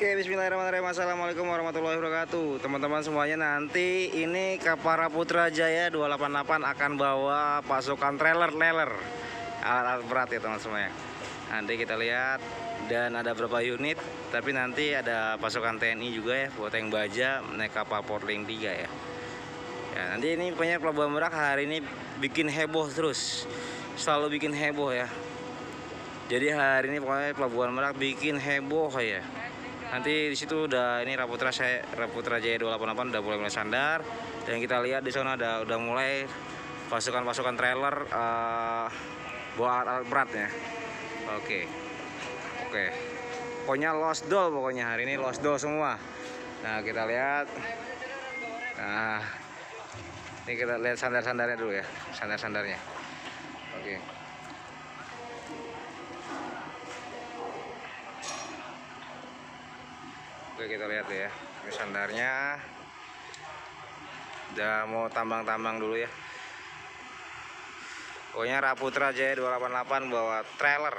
Oke, bismillahirrahmanirrahim. Assalamualaikum warahmatullahi wabarakatuh. Teman-teman semuanya, nanti ini Kapara Putra Jaya 288 akan bawa pasukan trailer alat-alat berat ya teman semuanya. Nanti kita lihat, dan ada berapa unit, tapi nanti ada pasukan TNI juga ya, buat yang baja naik kapal Portling 3 ya. Ya, nanti ini pokoknya Pelabuhan Merak hari ini bikin heboh terus. Selalu bikin heboh ya. Jadi hari ini pokoknya Pelabuhan Merak bikin heboh ya. Nanti di situ udah ini Raputra Jaya 288 udah mulai sandar, dan kita lihat di sana udah mulai pasukan trailer bawa alat beratnya. Oke. Pokoknya lost doll, pokoknya hari ini lost doll semua. Nah, kita lihat. Nah, ini kita lihat sandar-sandarnya dulu ya, sandar-sandarnya. Oke. Oke, kita lihat ya, ini sandarnya udah mau tambang dulu ya. Pokoknya Raputra Jaya 288 bawa trailer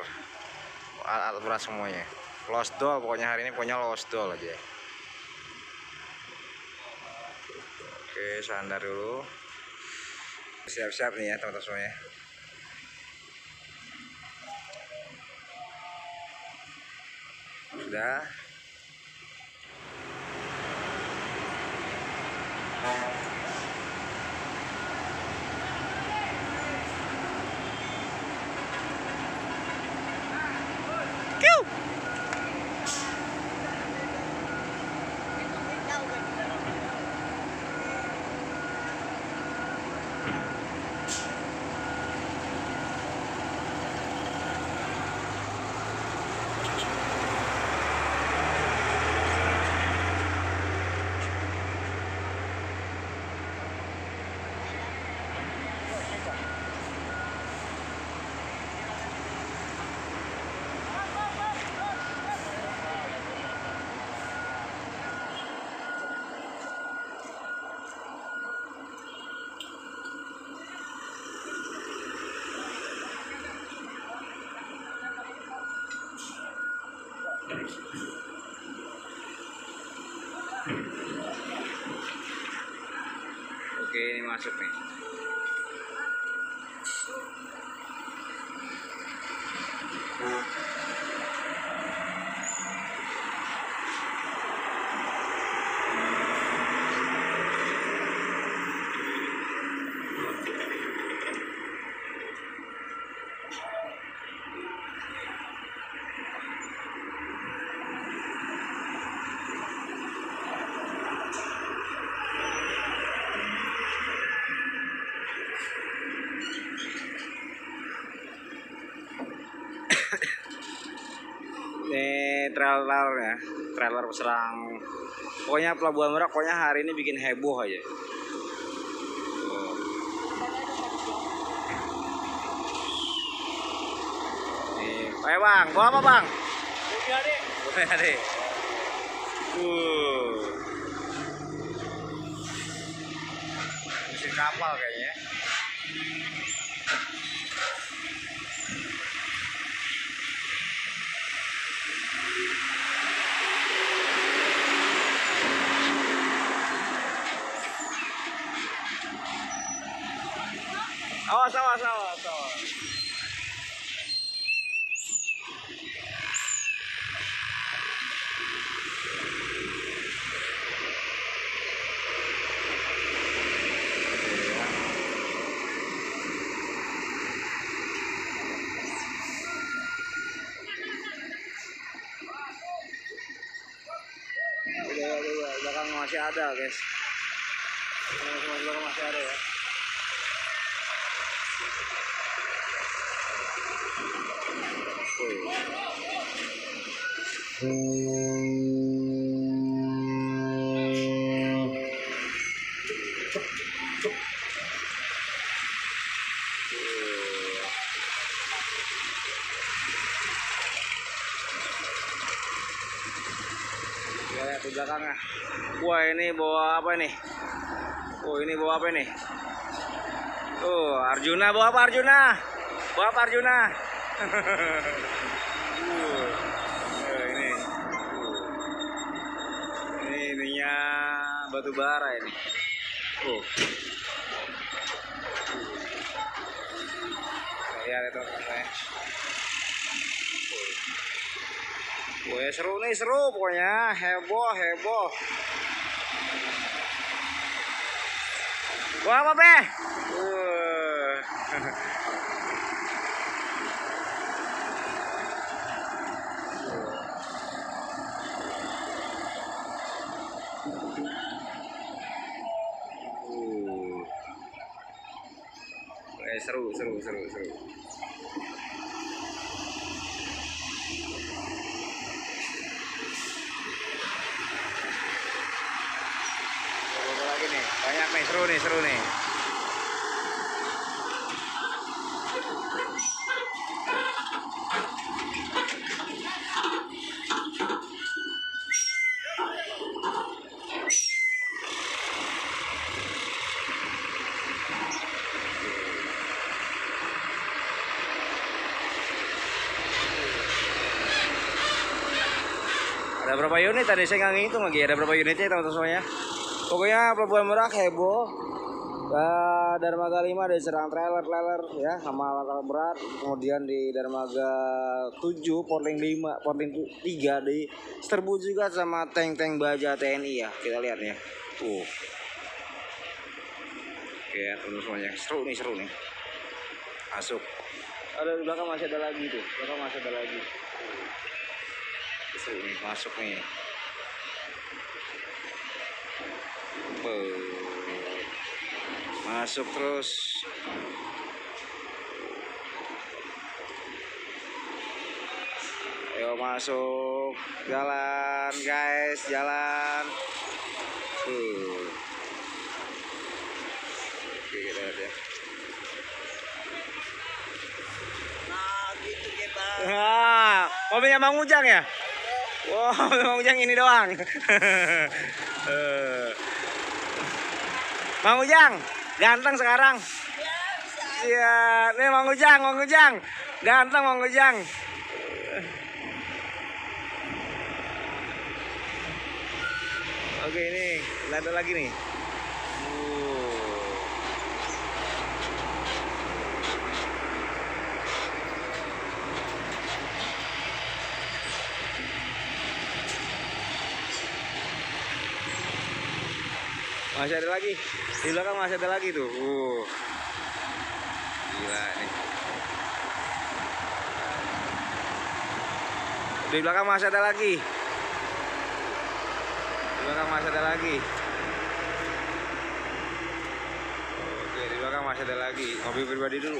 alat berat semuanya. Lost doll pokoknya hari ini, pokoknya lost doll aja. Oke, sandar dulu. Siap-siap nih ya teman-teman semuanya. Sudah. Oke, ini masuk nih. Ini trailer serang. Pokoknya Pelabuhan Merak pokoknya hari ini bikin heboh aja. Nih, ayo bang, bawa apa bang? Adik. Mesin kapal kayaknya. Awas. Belakang masih ada guys. Belakang masih ada ya. Lihat di belakangnya. Wah, ini bawa apa nih? Oh, ini bawa apa nih? Tuh, Arjuna bawa apa Arjuna? Bawa apa Arjuna? Ini. batu bara ini. Lihat itu teman-teman. Wah, seru nih, seru pokoknya, heboh. Wah, apa be? Seru. Lagi nih, banyak nih, seru nih. Ada berapa unit tadi saya nggak ngitung lagi, ada berapa unitnya teman-teman semuanya. Pokoknya Pelabuhan Merak heboh. Dermaga 5 ada serang trailer ya sama alat berat. Kemudian di Dermaga 7 porting 5 porting 3 di serbu juga sama tank baja TNI ya, kita lihat ya. Oke ya teman-teman semuanya, seru nih. Masuk. Ada di belakang masih ada lagi tuh, seru nih, masuk nih. Masuk terus. Ayo masuk, jalan guys, jalan. Oke, kita lihat ya. Nah, gitu kita. Mobilnya Bang Ujang ya? Wow, Bang Ujang ini doang. Bang Ujang, ganteng sekarang. Iya, nih Bang Ujang, ganteng Bang Ujang. Oke, ini ada lagi nih. Masih ada lagi. Di belakang masih ada lagi tuh. Gila nih. Di belakang masih ada lagi. Oke, di belakang masih ada lagi. Mobil pribadi dulu.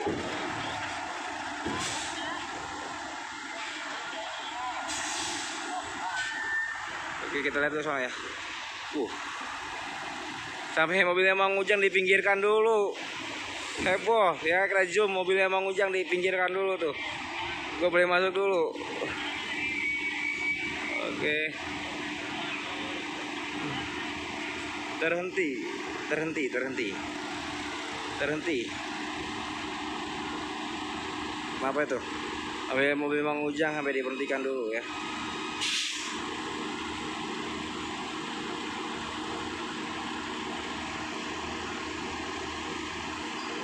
Oke, kita lihat dulu soalnya. Sampai mobilnya Mang Ujang dipinggirkan dulu. Heboh ya, kira zoom mobilnya Mang Ujang dipinggirkan dulu tuh. Gue boleh masuk dulu. Oke. Terhenti. Kenapa itu? Mobil Mang Ujang sampai diberhentikan dulu ya.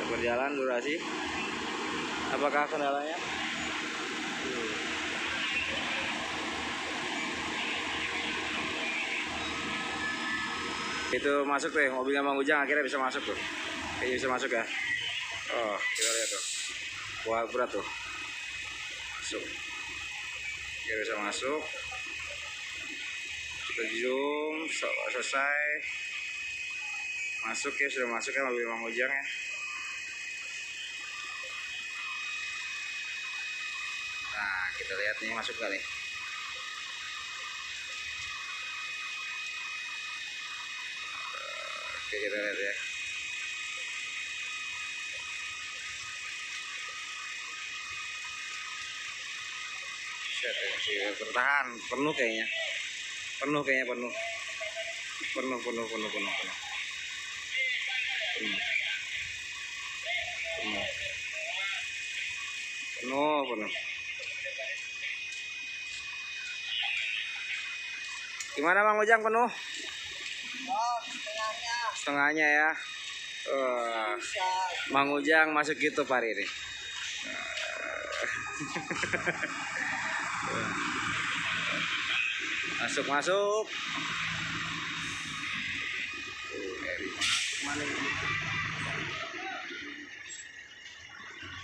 Berjalan durasi. Apakah kendalanya? Itu masuk tuh, mobilnya Mang Ujang akhirnya bisa masuk tuh. Kayaknya bisa masuk ya. Kita lihat tuh. Wah, berat tuh. Masuk. Dia bisa masuk. Kita zoom, selesai. Masuk ya, sudah masuk ya mobil Mang Ujang ya. Nah, kita lihat nih masuk kali. Oke, kita lihat ya. Bertahan, penuh kayaknya. Penuh. Gimana Bang Ujang, penuh? Setengahnya ya. Mang Ujang masuk YouTube hari ini. Masuk.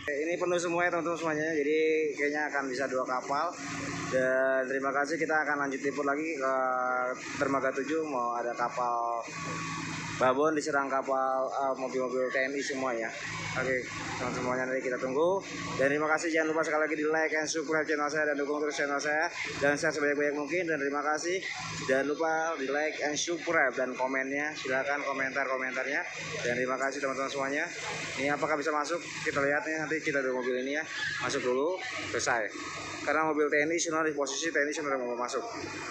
Ini penuh semua ya teman-teman semuanya, jadi kayaknya akan bisa 2 kapal. Dan terima kasih, kita akan lanjut liput lagi ke dermaga 7. Mau ada kapal Babon diserang kapal mobil-mobil TNI semua ya. Oke teman-teman semuanya, nanti kita tunggu. Dan terima kasih, jangan lupa sekali lagi di like and subscribe channel saya dan dukung terus channel saya, dan share sebanyak-banyak mungkin. Dan terima kasih, jangan lupa di like and subscribe dan komennya, silahkan komentarnya. Dan terima kasih teman-teman semuanya. Ini apakah bisa masuk, kita lihat nih, nanti kita dulu mobil ini ya, masuk dulu, selesai. Karena mobil TNI sudah di posisi TNI sudah mau masuk.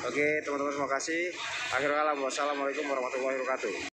Oke teman-teman, terima kasih. Akhirul kalam, wassalamualaikum warahmatullahi wabarakatuh.